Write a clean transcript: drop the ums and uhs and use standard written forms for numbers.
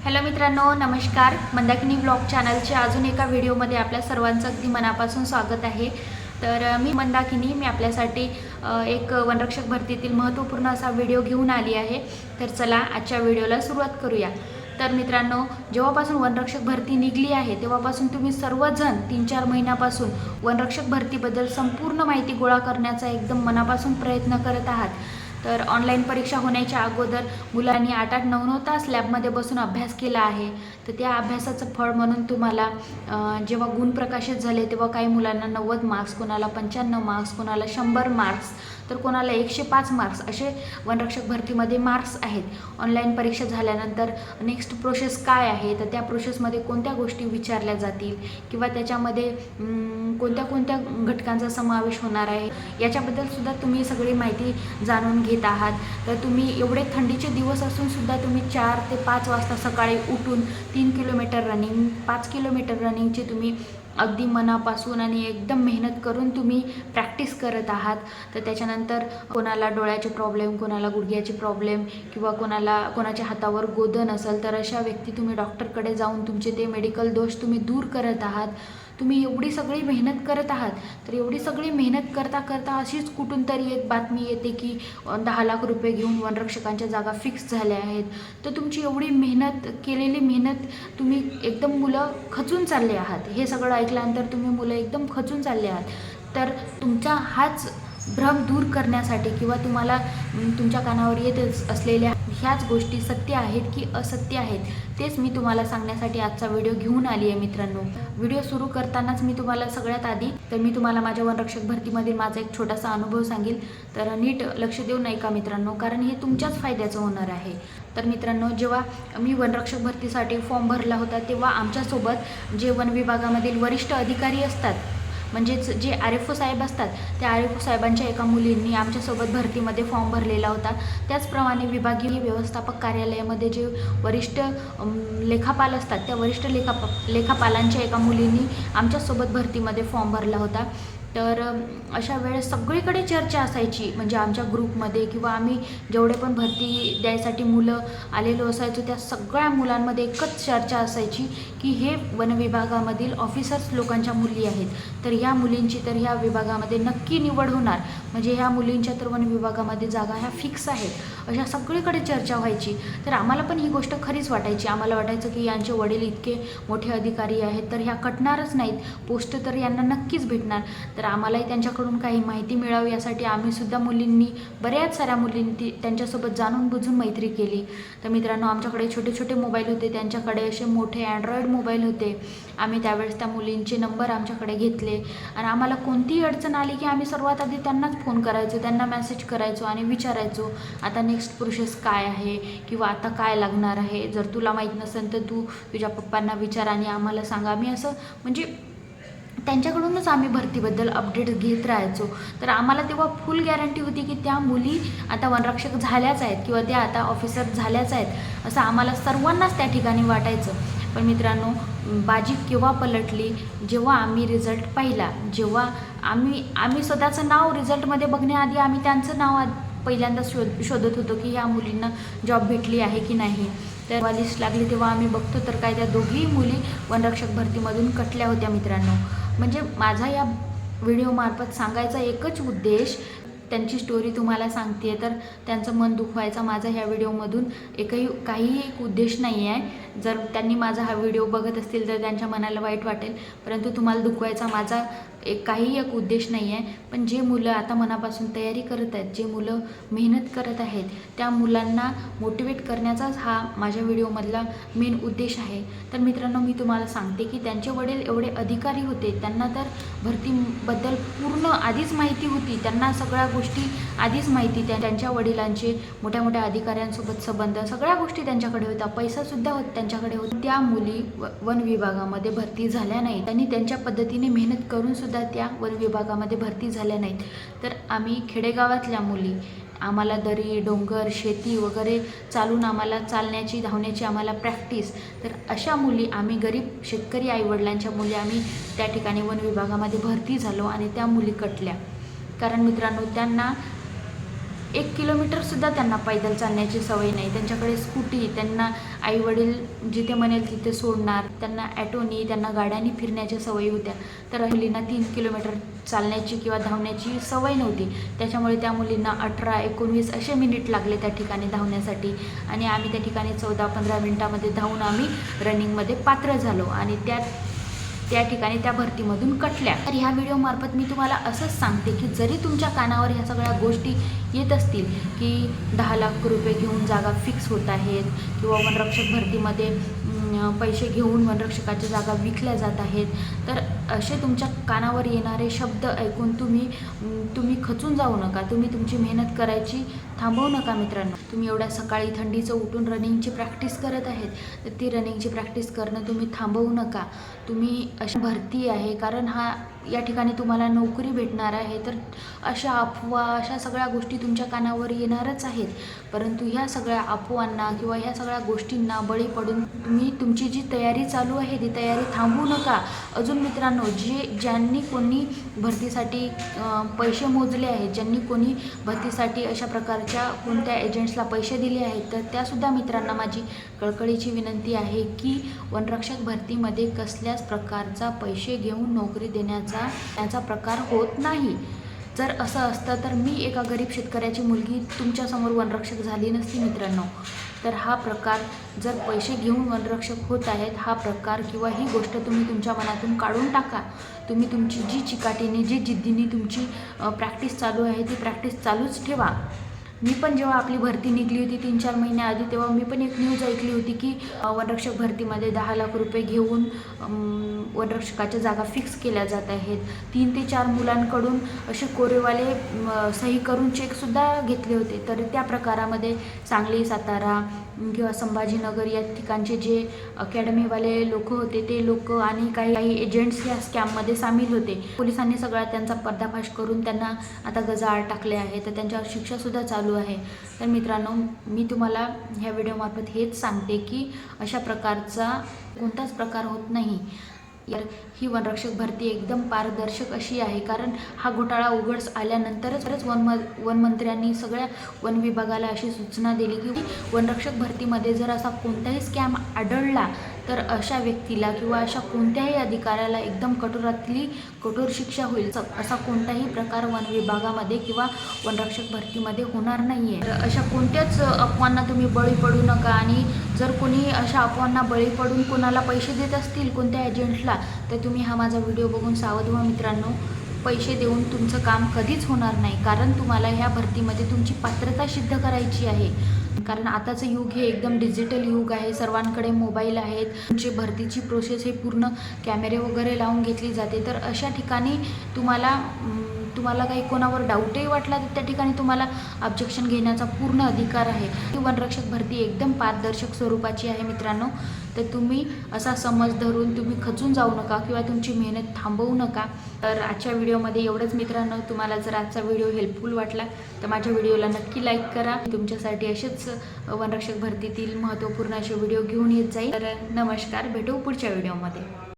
Hello मित्रांनो, नमस्कार. Mandakini blog चॅनलच्या अजून एका व्हिडिओमध्ये आपल्या सर्वांचं अगदी मनापासून स्वागत आहे. तर मी मंदाकिनी आपल्यासाठी एक वनरक्षक भरतीतील महत्त्वपूर्ण असा व्हिडिओ घेऊन आली आहे. तर चला आजच्या व्हिडिओला सुरुवात करूया. तर मित्रांनो, जेव्हापासून वनरक्षक भरती निघली आहे तेव्हापासून तुम्ही सर्वजण 3-4 महिन्यापासून वनरक्षक भरतीबद्दल संपूर्ण माहिती गोळा करण्याचा एकदम मनापासून प्रयत्न करत आहात. तर ऑनलाईन परीक्षा होण्याच्या अगोदर मुलांनी 8-9 तास लॅबमध्ये बसून अभ्यास केला आहे. तर त्या अभ्यासाचं फळ म्हणून तुम्हाला जेव्हा गुण प्रकाशित झाले तेव्हा काही मुलांना 90 मार्क्स, कोणाला 95 मार्क्स, कोणाला 100 मार्क्स, तर कोणाला 105 मार्क्स असे वनरक्षक भरतीमध्ये मार्क्स आहेत. ऑनलाईन परीक्षा झाल्यानंतर नेक्स्ट प्रोसेस काय आहे, तर त्या प्रोसेसमध्ये कोणत्या गोष्टी विचारल्या जातील किंवा त्याच्यामध्ये कोणत्या कोणत्या घटकांचा समावेश होणार आहे याच्याबद्दल सुद्धा तुम्ही सगळी माहिती जाणून घेत आहात. तर तुम्ही एवढे थंडीचे दिवस असून सुद्धा तुम्ही 4 ते 5 वाजता सकाळी उठून 3 किलोमीटर रनिंग, 5 किलोमीटर रनिंगची तुम्ही अगदी मनापासून आणि एकदम मेहनत करून तुम्ही प्रॅक्टिस करत आहात. तर त्याच्यानंतर कोणाला डोळ्याचे प्रॉब्लेम, कोणाला गुडघ्याचे प्रॉब्लेम किंवा कोणाच्या हातावर गोदन असेल तर अशा व्यक्ती तुम्ही डॉक्टरकडे जाऊन तुमचे ते मेडिकल दोष तुम्ही दूर करत आहात. तुम्ही एवढी सगळी मेहनत करत आहात. तर एवढी सगळी मेहनत करता करता अशीच कुठून तरी एक बातमी येते की 10 लाख रुपये घेऊन वनरक्षकांच्या जागा फिक्स झाल्या आहेत. तर तुमची एवढी मेहनत केलेली मेहनत तुम्ही एकदम मुलं खचून चालले आहात. हे सगळं ऐकल्यानंतर तुम्ही मुलं एकदम खचून चालले आहात. तर तुमचा हाच भ्रम दूर करण्यासाठी किंवा तुम्हाला तुमच्या कानावर येत असलेल्या ह्याच गोष्टी सत्य आहेत की असत्य आहेत तेच मी तुम्हाला सांगण्यासाठी आजचा व्हिडिओ घेऊन आली आहे. मित्रांनो, व्हिडिओ सुरू करतानाच मी तुम्हाला सगळ्यात आधी तर मी तुम्हाला माझ्या वनरक्षक भरतीमधील माझा एक छोटासा अनुभव सांगेल. तर नीट लक्ष देऊन ऐका मित्रांनो, कारण हे तुमच्याच फायद्याचं होणार आहे. तर मित्रांनो, जेव्हा मी वनरक्षक भरतीसाठी फॉर्म भरला होता तेव्हा आमच्यासोबत जे वन विभागामधील वरिष्ठ अधिकारी असतात, म्हणजेच जे RFO साहेब असतात, त्या RFO साहेबांच्या एका मुलींनी आमच्यासोबत भरतीमध्ये फॉर्म भरलेला होता. त्याचप्रमाणे विभागीय व्यवस्थापक कार्यालयामध्ये जे वरिष्ठ लेखापाल असतात, त्या वरिष्ठ लेखापालांच्या एका मुलींनी आमच्यासोबत भरतीमध्ये फॉर्म भरला होता. तर अशा वेळेस सगळीकडे चर्चा असायची, म्हणजे आमच्या ग्रुपमध्ये किंवा आम्ही जेवढे पण भरती द्यायसाठी मुलं आलेलो असायचो त्या सगळ्या मुलांमध्ये एकच चर्चा असायची की हे वनविभागामधील ऑफिसर्स लोकांच्या मुली आहेत. तर ह्या मुलींची तर ह्या विभागामध्ये नक्की निवड होणार, म्हणजे ह्या मुलींच्या तर वन विभागामध्ये जागा ह्या फिक्स आहेत, अशा सगळीकडे चर्चा व्हायची. तर आम्हाला पण ही गोष्ट खरीच वाटायची. आम्हाला वाटायचं की यांचे वडील इतके मोठे अधिकारी आहेत तर ह्या कटणारच नाहीत, पोस्ट तर यांना नक्कीच भेटणार. तर आम्हालाही त्यांच्याकडून काही माहिती मिळावी यासाठी आम्हीसुद्धा मुलींनी, बऱ्याच साऱ्या मुलींनी त्यांच्यासोबत जाणून बुजून मैत्री केली. तर मित्रांनो, आमच्याकडे छोटे छोटे मोबाईल होते, त्यांच्याकडे असे मोठे अँड्रॉईड मोबाईल होते. आम्ही त्यावेळेस त्या मुलींचे नंबर आमच्याकडे घेतले आणि आम्हाला कोणतीही अडचण आली की आम्ही सर्वात आधी त्यांनाच फोन करायचो, त्यांना मेसेज करायचो आणि विचारायचो आता नेक्स्ट प्रोसेस काय आहे किंवा आता काय लागणार आहे. जर तुला माहीत नसेल तर तू तुझ्या पप्पांना विचार आणि आम्हाला सांगा. आम्ही असं म्हणजे त्यांच्याकडूनच आम्ही भरतीबद्दल अपडेट घेत राहायचो. तर आम्हाला तेव्हा फुल गॅरंटी होती की त्या मुली आता वनरक्षक झाल्याच आहेत किंवा त्या आता ऑफिसर झाल्याच आहेत, असं आम्हाला सर्वांनाच त्या ठिकाणी वाटायचं. पण मित्रांनो, बाजी केव्हा पलटली, जेव्हा आम्ही रिझल्ट पाहिला. जेव्हा आम्ही स्वतःचं नाव रिझल्टमध्ये बघण्याआधी आम्ही त्यांचं नाव पहिल्यांदा शोधत होतो की ह्या मुलींना जॉब भेटली आहे की नाही. तेव्हा लिस्ट लागली तेव्हा आम्ही बघतो तर काय त्या दोघीही मुली वनरक्षक भरतीमधून कटल्या होत्या. मित्रांनो, म्हणजे माझा या व्हिडिओमार्फत सांगायचा एकच उद्देश, त्यांची स्टोरी तुम्हाला सांगते तर त्यांचं मन दुखवायचा माझा ह्या व्हिडिओमधून काहीही एक उद्देश नाही आहे. जर त्यांनी माझा हा व्हिडिओ बघत असतील तर त्यांच्या मनाला वाईट वाटेल, परंतु तुम्हाला दुखवायचा माझा काहीही एक उद्देश नाही आहे. पण जे मुलं आता मनापासून तयारी करत आहेत, जे मुलं मेहनत करत आहेत, त्या मुलांना मोटिवेट करण्याचाच हा माझ्या व्हिडिओमधला मेन उद्देश आहे. तर मित्रांनो, मी तुम्हाला सांगते की त्यांचे वडील एवढे अधिकारी होते, त्यांना तर भरतीबद्दल पूर्ण आधीच माहिती होती, त्यांना सगळ्या गोष्टी आधीच माहिती. त्यांच्या वडिलांचे मोठ्या मोठ्या अधिकाऱ्यांसोबत संबंध, सगळ्या गोष्टी त्यांच्याकडे होत्या, पैसासुद्धा त्यांच्याकडे होता. त्या मुली वन विभागामध्ये भरती झाल्या नाहीत आणि त्यांच्या पद्धतीने मेहनत करून सुद्धा त्या वन विभागामध्ये भरती झाल्या नाहीत. तर आम्ही खेडेगावातल्या मुली, आम्हाला दरी, डोंगर, शेती वगैरे चालून आम्हाला चालण्याची, धावण्याची आम्हाला प्रॅक्टिस. तर अशा मुली, आम्ही गरीब शेतकरी आईवडिलांच्या मुली, आम्ही त्या ठिकाणी वन विभागामध्ये भरती झालो आणि त्या मुली कटल्या. कारण मित्रांनो, त्यांना 1 किलोमीटरसुद्धा त्यांना पैदल चालण्याची सवय नाही. त्यांच्याकडे स्कूटी, त्यांना आईवडील जिथे म्हणेल तिथे सोडणार, त्यांना ॲटोनी, त्यांना गाड्यांनी फिरण्याच्या सवयी होत्या. तर मुलींना 3 किलोमीटर चालण्याची किंवा धावण्याची सवय नव्हती. त्याच्यामुळे त्या मुलींना 18-19 असे मिनिट लागले त्या ठिकाणी धावण्यासाठी आणि आम्ही त्या ठिकाणी 14-15 मिनिटामध्ये धावून आम्ही रनिंगमध्ये पात्र झालो आणि त्या ठिकाणी त्या भरतीमधून कटल्या. तर ह्या व्हिडिओमार्फत मी तुम्हाला असंच सांगते की जरी तुमच्या कानावर ह्या सगळ्या गोष्टी येत असतील की 10 लाख रुपये घेऊन जागा फिक्स होत आहेत किंवा वनरक्षक भरतीमध्ये पैसे घेऊन वनरक्षकाच्या जागा विकल्या जात आहेत, तर असे तुमच्या कानावर येणारे शब्द ऐकून तुम्ही खचून जाऊ नका. तुम्ही तुमची मेहनत करायची थांबवू नका मित्रांनो. तुम्ही एवढ्या सकाळी थंडीचं उठून रनिंगची प्रॅक्टिस करत आहेत, तर ती रनिंगची प्रॅक्टिस करणं तुम्ही थांबवू नका. तुम्ही अशी भरती आहे कारण या ठिकाणी तुम्हाला नोकरी भेटणार आहे, तर अशा अफवा, अशा सगळ्या गोष्टी तुमच्या कानावर येणारच आहेत. परंतु ह्या सगळ्या अफवांना किंवा ह्या सगळ्या गोष्टींना बळी पडून तुम्ही तुमची जी तयारी चालू आहे ती तयारी थांबवू नका. अजून मित्रांनो, ज्यांनी कोणी भरतीसाठी पैसे मोजले आहेत, ज्यांनी कोणी भरतीसाठी अशा प्रकारच्या कोणत्या एजंट्सला पैसे दिले आहेत, तर त्यासुद्धा मित्रांना माझी कळकळीची विनंती आहे की वनरक्षक भरतीमध्ये कसल्याच प्रकारचा पैसे घेऊन नोकरी देण्याचा प्रकार होत नाही. जर असं असतं तर मी एका गरीब शेतकऱ्याची मुलगी तुमच्यासमोर वनरक्षक झाली नसती मित्रांनो. तर हा प्रकार, जर पैसे घेऊन वनरक्षक होत आहेत, हा प्रकार किंवा ही गोष्ट तुम्ही तुमच्या मनातून काढून टाका. तुम्ही तुमची जी चिकाटीने, जी जिद्दीने तुमची प्रॅक्टिस चालू आहे ती प्रॅक्टिस चालूच ठेवा. मी पण जेव्हा आपली भरती निघली होती 3-4 महिन्याआधी, तेव्हा मी पण एक न्यूज ऐकली होती की वनरक्षक भरतीमध्ये 10 लाख रुपये घेऊन वनरक्षकाच्या जागा फिक्स केल्या जात आहेत. 3 ते 4 मुलांकडून असे कोरेवाले सही करून चेकसुद्धा घेतले होते. तर त्या प्रकारामध्ये सांगली, सातारा किंवा संभाजीनगर या ठिकाणचे जे अकॅडमीवाले लोक होते, ते लोक आणि काही एजंट्स या स्कॅममध्ये सामील होते. पोलिसांनी सगळा त्यांचा पर्दाफाश करून त्यांना आता गजाआड टाकले आहे, तर त्यांच्यावर शिक्षासुद्धा चालू आहे. तर मित्रांनो, मी तुम्हाला ह्या व्हिडिओमार्फत हेच सांगते की अशा प्रकारचा कोणताच प्रकार होत नाही. ही वनरक्षक भरती एकदम पारदर्शक अशी आहे, कारण हा घोटाळा उघडच आल्यानंतरच वनमंत्र्यांनी सगळ्या वन विभागाला अशी सूचना दिली की वनरक्षक भरतीमध्ये जर असा कोणताही स्कॅम आढळला तर अशा व्यक्तीला किंवा अशा कोणत्याही अधिकाऱ्याला एकदम कठोरातली कठोर शिक्षा होईल. असा कोणताही प्रकार वन विभागामध्ये किंवा वनरक्षक भरतीमध्ये होणार नाही आहे. तर अशा कोणत्याच अफवांना तुम्ही बळी पडू नका. आणि जर कोणी अशा अफवांना बळी पडून कोणाला पैसे देत असतील कोणत्या एजंट्सला, तर तुम्ही हा माझा व्हिडिओ बघून सावध व्हा मित्रांनो. पैसे देऊन तुमचं काम कधीच होणार नाही, कारण तुम्हाला ह्या भरतीमध्ये तुमची पात्रता सिद्ध करायची आहे. कारण आताचं युग हे एकदम डिजिटल युग आहे. सर्वांकडे मोबाईल आहेत. तुमची भरतीची प्रोसेस हे पूर्ण कॅमेरे वगैरे लावून घेतली जाते. तर अशा ठिकाणी तुम्हाला काही कोणावर डाऊटही वाटला तर त्या ठिकाणी तुम्हाला ऑब्जेक्शन घेण्याचा पूर्ण अधिकार आहे. ही वनरक्षक भरती एकदम पारदर्शक स्वरूपाची आहे मित्रांनो. तर तुम्ही असा समज धरून तुम्ही खचून जाऊ नका किंवा तुमची मेहनत थांबवू नका. तर आजच्या व्हिडिओमध्ये एवढंच मित्रांनो. तुम्हाला जर आजचा व्हिडिओ हेल्पफुल वाटला तर माझ्या व्हिडिओला नक्की लाईक करा. तुमच्यासाठी असेच वनरक्षक भरतीतील महत्त्वपूर्ण असे व्हिडिओ घेऊन येत जाईल. तर नमस्कार, भेटू पुढच्या व्हिडिओमध्ये.